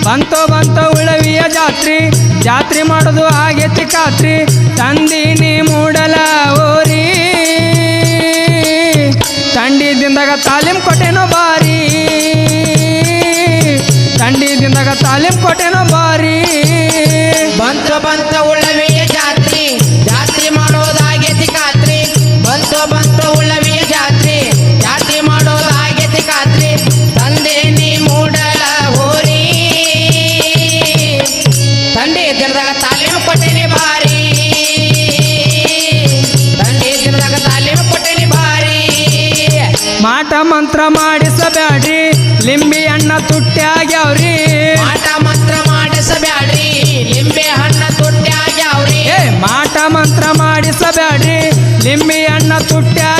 ಬಂತೋ ಉಳವಿಯ ಜಾತ್ರೆ ಮಾಡೋದು ಆಗೈತಿ ಖಾತ್ರಿ ತಂದೀನಿ ಮೂಡಲ ಓರಿ ತಂಡಿದಿಂದಾಗ ತಾಲೀಮ್ ಕೊಟ್ಟೆನೋ ಬಾರಿ ತಂಡಿದಿಂದಾಗ ತಾಲೀಮ್ ಕೊಟ್ಟೆನೋ ಬಾರಿ ಬಂತ ಉಳ್ಳವಿಯ ಜಾತ್ರೆ ಮಾಡೋದಾಗೈತಿ ಖಾತ್ರಿ ಬಂತ ಉಳ್ಳವಿಯ ಜಾತ್ರೆ ಮಾಡೋದಾಗೈತಿ ಖಾತ್ರಿ ತಂದೆ ನೀ ಮೂಡಲ ಹೋರಿ ತಂದೆ ದಿನದಾಗ ತಾಲೀಮು ಕೊಟ್ಟೆನಿ ಭಾರಿ ತಂದೆ ದಿನದಾಗ ತಾಲೀಮು ಕೊಟ್ಟೆನಿ ಭಾರಿ ಮಾಟ ಮಂತ್ರ ಮಾಡಿಸಬ್ಯಾಡ್ರಿ ಲಿಂಬಿ ಹಣ್ಣ ತುಟ್ಟ್ಯಾಗ್ಯಾವ್ರಿ ಮಾಟ ಮಂತ್ರ ಮಾಡಿಸಬ್ಯಾಡ್ರಿ ಲಿಂಬೆ ಹಣ್ಣ ತುಟ್ಟ್ಯಾಗ್ಯಾವ್ರಿ ಮಾಟ ಮಂತ್ರ ಮಾಡಿಸಬ್ಯಾಡ್ರಿ ಲಿಂಬಿ ಹಣ್ಣ ತುಟ್ಟ್ಯಾಗ್ಯಾವ್ರಿ